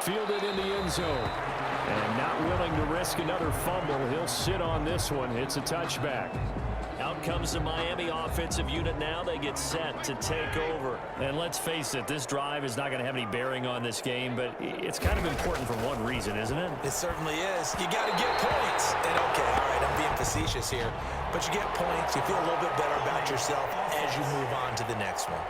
Fielded in the end zone. And not willing to risk another fumble. He'll sit on this one. It's a touchback. Out comes the Miami offensive unit now. They get set to take over. And let's face it, this drive is not going to have any bearing on this game, but it's kind of important for one reason, isn't it? It certainly is. You got to get points. And okay, all right, I'm being facetious here, but you get points, you feel a little bit better about yourself as you move on to the next one.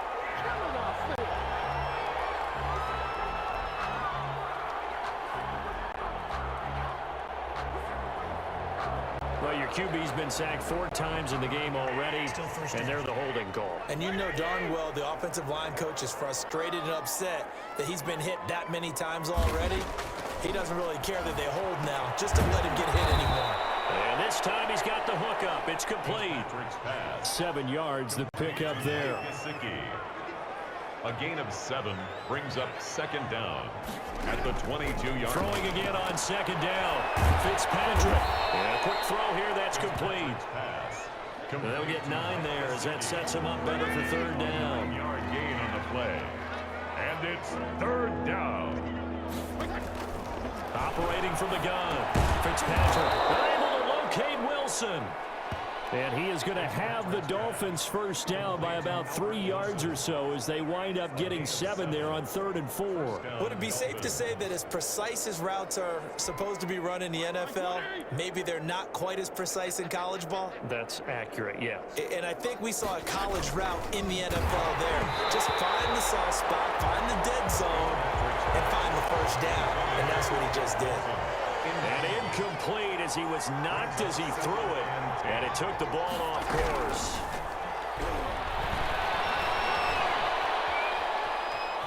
Well, your QB's been sacked 4 times in the game already, and they're the holding call. And you know darn well the offensive line coach is frustrated and upset that he's been hit that many times already. He doesn't really care that they hold now. Just don't let him get hit anymore. And this time he's got the hook up. It's complete. 7 yards, the pickup there. A gain of 7 brings up second down at the 22-yard. Throwing again on second down. Fitzpatrick. And a quick throw here. That's complete. They'll get 9 there as that sets him up better for third down. Yard gain on the play. And it's third down. Operating from the gun. Fitzpatrick able to locate Wilson. And he is going to have the Dolphins first down by about 3 yards or so as they wind up getting 7 there on 3rd and 4. Would it be safe to say that as precise as routes are supposed to be run in the NFL, maybe they're not quite as precise in college ball? That's accurate, yeah. And I think we saw a college route in the NFL there. Just find the soft spot, find the dead zone, and find the first down. And that's what he just did. And incomplete as he was knocked as he threw it. And it took the ball off course.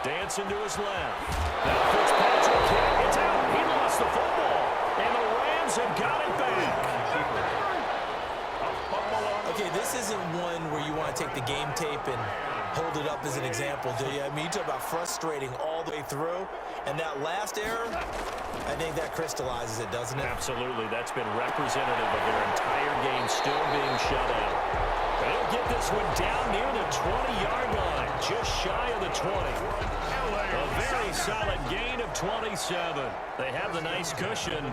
Dancing to his left. Now Fitzpatrick gets out. He lost the football. And the Rams have got it back. Okay, this isn't one where you want to take the game tape and hold it up as an example, do you? I mean, you talk about frustrating all the way through. And that last error, I think that crystallizes it, doesn't it? Absolutely. That's been representative of their entire game still being shut out. They'll get this one down near the 20-yard line, just shy of the 20. A very solid gain of 27. They have the nice cushion.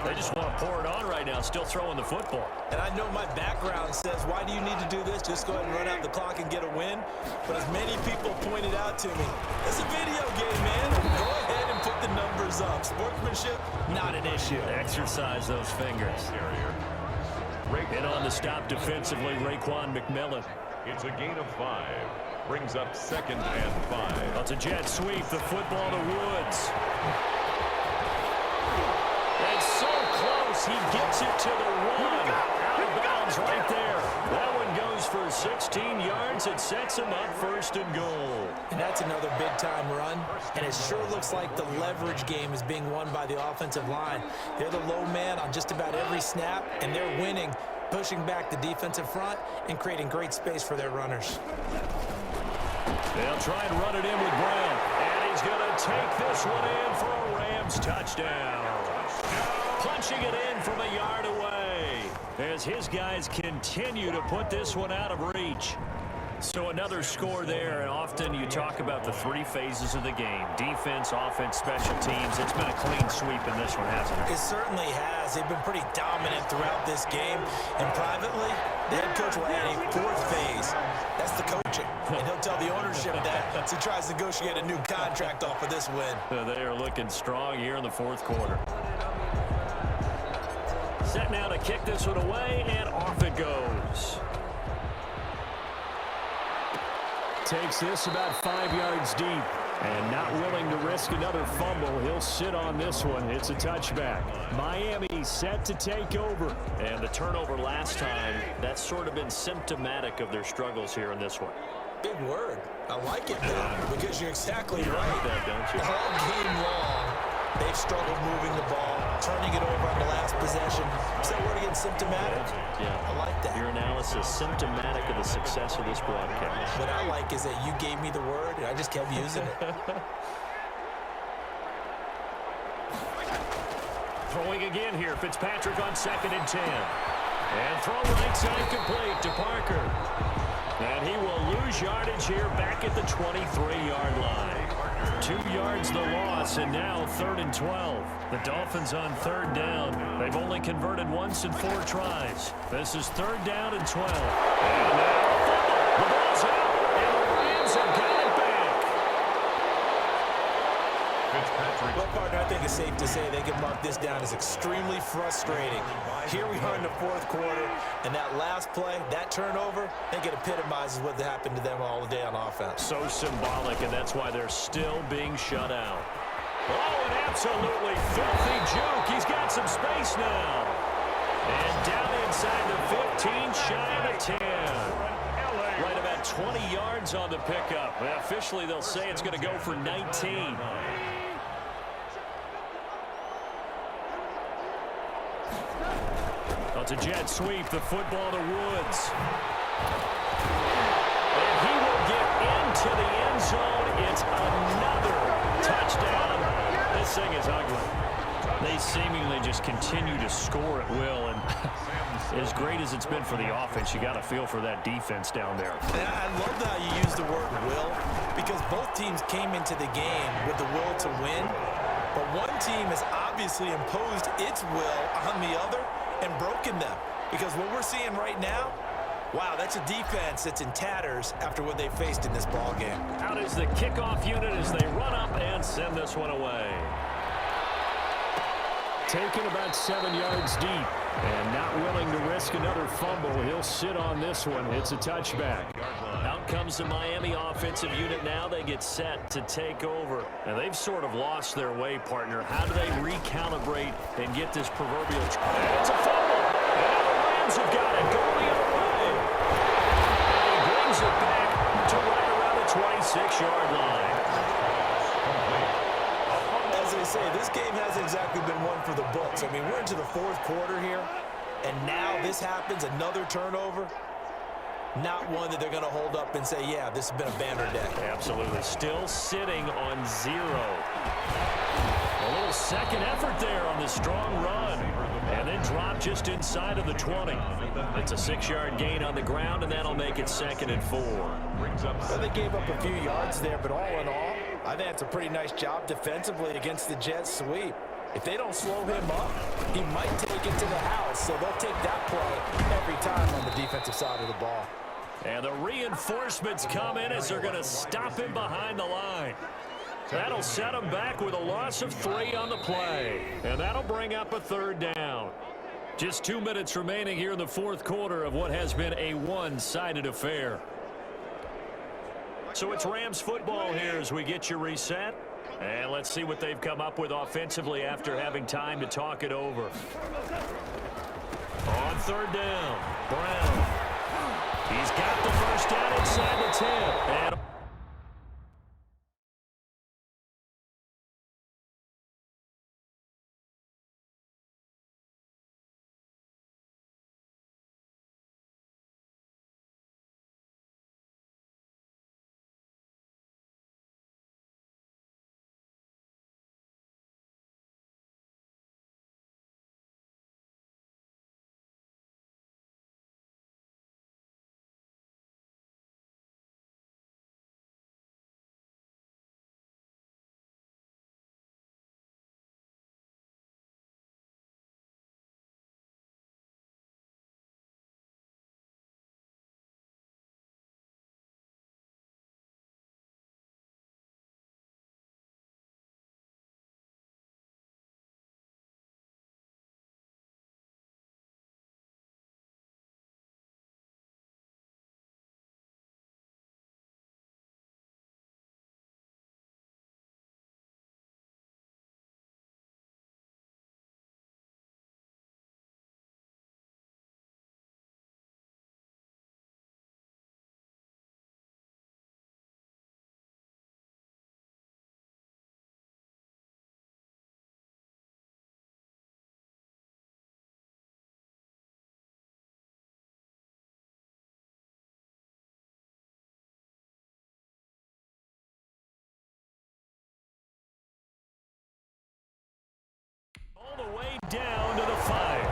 They just want to pour it on right now, still throwing the football. And I know my background says, why do you need to do this? Just go ahead and run out the clock and get a win. But as many people pointed out to me, it's a video game, man. Go ahead and put the numbers up. Sportsmanship, not an issue. Exercise those fingers. And on the stop defensively, Raekwon McMillan. It's a gain of 5. Brings up second and 5. It's a jet sweep, the football to Woods. And so close, he gets it to the 1. Out of bounds right there. That one goes for 16 yards. It sets him up first and goal. And that's another big-time run. And it sure looks like the leverage game is being won by the offensive line. They're the low man on just about every snap, and they're winning, pushing back the defensive front and creating great space for their runners. They'll try and run it in with Brown. And he's going to take this one in for a Rams touchdown. Punching it in from a yard away as his guys continue to put this one out of reach. So another score there, and often you talk about the 3 phases of the game. Defense, offense, special teams. It's been a clean sweep in this one, hasn't it? It certainly has. They've been pretty dominant throughout this game. And privately, the head coach will add a 4th phase. That's the coaching. And he'll tell the ownership that as he tries to negotiate a new contract off of this win. They are looking strong here in the 4th quarter. Set now to kick this one away, and off it goes. Takes this about 5 yards deep. And not willing to risk another fumble. He'll sit on this one. It's a touchback. Miami set to take over. And the turnover last time, that's sort of been symptomatic of their struggles here in this one. Big word. I like it, though, because you're exactly right. Like that, don't you? All game long, they've struggled moving the ball, turning it over on the last possession. Is that word again, symptomatic? Yeah. I like that. Your analysis, symptomatic of the success of this broadcast. What I like is that you gave me the word, and I just kept using it. Throwing again here, Fitzpatrick on 2nd and 10. And throw right side complete to Parker. And he will lose yardage here back at the 23-yard line. 2 yards the loss, and now 3rd and 12. The Dolphins on 3rd down. They've only converted once in 4 tries. This is 3rd down and 12. And now the ball's out, and the Rams have got it back. Well, partner, I think it's safe to say they can mark this down as extremely frustrating. Here we are in the 4th quarter, and that last play, that turnover, I think it epitomizes what happened to them all day on offense. So symbolic, and that's why they're still being shut out. Oh, an absolutely filthy juke. He's got some space now. And down inside the 15, shy of the 10. Right about 20 yards on the pickup. Well, officially, they'll say it's going to go for 19. It's a jet sweep, the football to Woods. And he will get into the end zone. It's another touchdown. This thing is ugly. They seemingly just continue to score at will. And as great as it's been for the offense, you got to feel for that defense down there. And I love how you use the word will, because both teams came into the game with the will to win. But one team has obviously imposed its will on the other and broken them. Because what we're seeing right now, wow, that's a defense that's in tatters after what they faced in this ball game. Out is the kickoff unit as they run up and send this one away. Taken about 7 yards deep and not willing to risk another fumble. He'll sit on this one. It's a touchback. Out comes the Miami offensive unit now. They get set to take over. And they've sort of lost their way, partner. How do they recalibrate and get this proverbial... And it's a fumble. And the Rams have got it going away. And he brings it back to right around the 26-yard line. As they say, this game hasn't exactly been one for the books. I mean, we're into the 4th quarter here, and now this happens, another turnover. Not one that they're going to hold up and say, yeah, this has been a banner day. Absolutely. Still sitting on 0. A little second effort there on the strong run. And then drop just inside of the 20. It's a 6-yard gain on the ground, and that'll make it 2nd and 4. Well, they gave up a few yards there, but all in all, I think that's a pretty nice job defensively against the jet sweep. If they don't slow him up, he might take it to the house, so they'll take that play every time on the defensive side of the ball. And the reinforcements come in as they're going to stop him behind the line. That'll set him back with a loss of 3 on the play. And that'll bring up a 3rd down. Just 2 minutes remaining here in the 4th quarter of what has been a one-sided affair. So it's Rams football here as we get you reset. And let's see what they've come up with offensively after having time to talk it over. On 3rd down, Brown. He's got the first down inside the 10. And all the way down to the 5.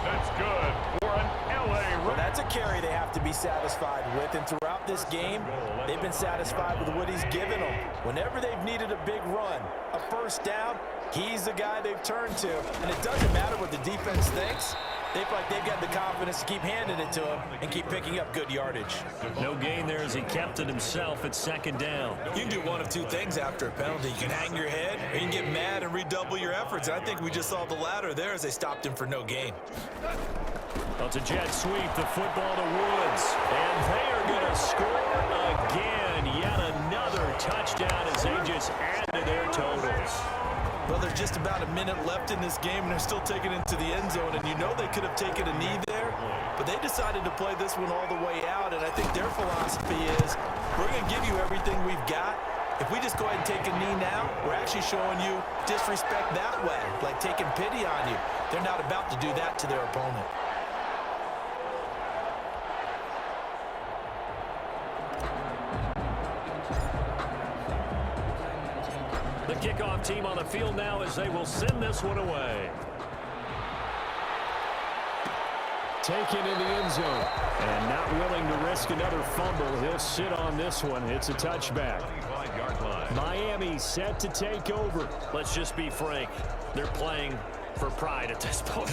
That's good for an LA. Well, that's a carry they have to be satisfied with, and throughout this game, they've been satisfied with what he's given them. Whenever they've needed a big run, a first down, he's the guy they've turned to. And it doesn't matter what the defense thinks. They feel like they've got the confidence to keep handing it to him and keep picking up good yardage. No gain there as he kept it himself at second down. You can do one of two things after a penalty. You can hang your head, or you can get mad and redouble your efforts. I think we just saw the latter there as they stopped him for no gain. Well, it's a jet sweep, the football to Woods. And they are going to score again. Yet another touchdown as they just add to their totals. Well, there's just about a minute left in this game, and they're still taking it to the end zone. And you know they could have taken a knee there, but they decided to play this one all the way out. And I think their philosophy is, we're going to give you everything we've got. If we just go ahead and take a knee now, we're actually showing you disrespect that way, like taking pity on you. They're not about to do that to their opponent. The kickoff team on the field now as they will send this one away. Taken in the end zone. And not willing to risk another fumble. He'll sit on this one. It's a touchback. Miami set to take over. Let's just be frank. They're playing for pride at this point.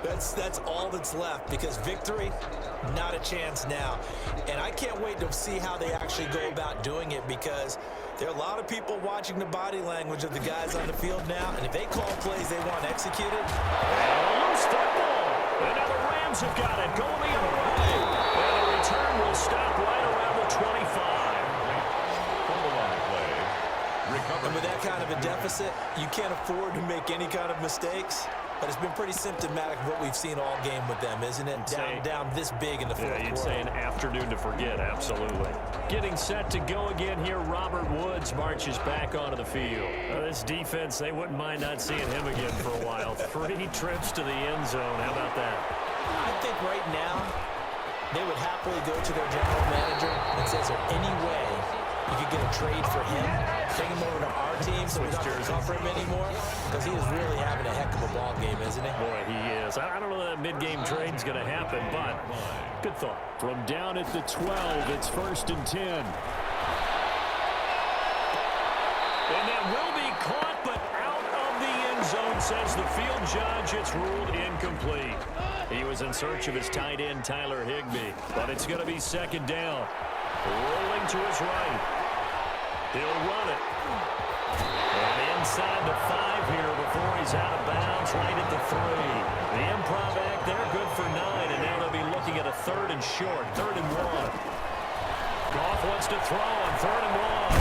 That's all that's left, because victory, not a chance now. And I can't wait to see how they actually go about doing it, because there are a lot of people watching the body language of the guys on the field now, and if they call plays they want executed. Loose football. And now the Rams have got it going the other way. And the return will stop right around the 25. And with that kind of a deficit, you can't afford to make any kind of mistakes. But it's been pretty symptomatic of what we've seen all game with them, isn't it? Down this big in the fourth quarter. You'd say an afternoon to forget, absolutely. Getting set to go again here, Robert Woods marches back onto the field. This defense, they wouldn't mind not seeing him again for a while. 3 trips to the end zone. How about that? I think right now they would happily go to their general manager and say, is there any way you could get a trade for him? Take him over to our team so we don't have to cover him anymore? Because he is really having a heck of a ball game, isn't he? Boy, he is. I don't know that mid-game trade's going to happen, but good thought. From down at the 12, it's 1st and 10. And that will be caught, but out of the end zone, says the field judge. It's ruled incomplete. He was in search of his tight end, Tyler Higbee, but it's going to be 2nd down. Rolling to his right. He'll run it. And inside the 5 here before he's out of bounds, right at the 3. The improv act there, good for 9, and now they'll be looking at a 3rd and short, 3rd and 1. Goff wants to throw on 3rd and 1.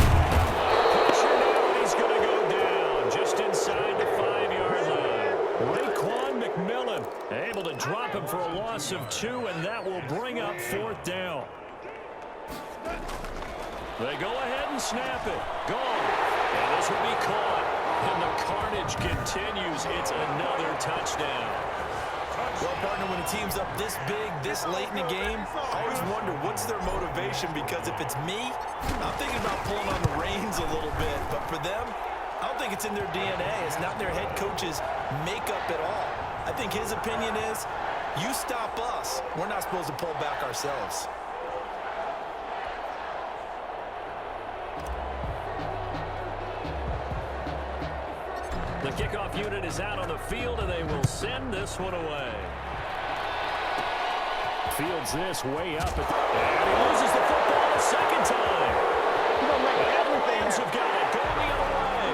Pressure now, and he's going to go down just inside the 5-yard line. Raekwon McMillan able to drop him for a loss of 2, and that will bring up 4th down. They go ahead and snap it. Gone. And this will be caught. And the carnage continues. It's another touchdown. Well, partner, when a team's up this big, this late in the game, I always wonder what's their motivation, because if it's me, I'm thinking about pulling on the reins a little bit. But for them, I don't think it's in their DNA. It's not in their head coach's makeup at all. I think his opinion is, you stop us, we're not supposed to pull back ourselves. The kickoff unit is out on the field, and they will send this one away. Fields this way up. And he loses the football a 2nd time. And the Rams have got it going the other way.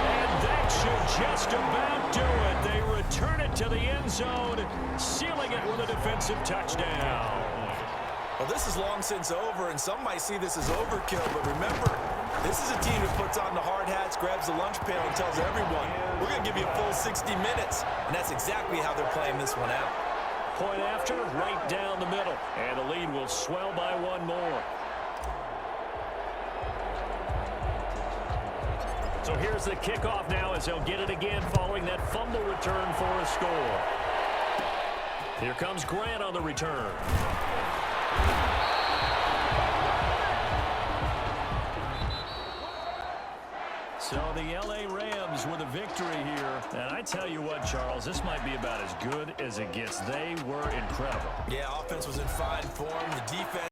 And that should just about do it. They return it to the end zone, sealing it with a defensive touchdown. Well, this is long since over, and some might see this as overkill, but remember, this is a team that puts on the hard hats, grabs the lunch pail, and tells everyone, we're going to give you a full 60 minutes. And that's exactly how they're playing this one out. Point after, right down the middle. And the lead will swell by 1 more. So here's the kickoff now as they'll get it again following that fumble return for a score. Here comes Grant on the return. So the LA Rams Rams with a victory here. And I tell you what, Charles, this might be about as good as it gets. They were incredible. Yeah, offense was in fine form. The defense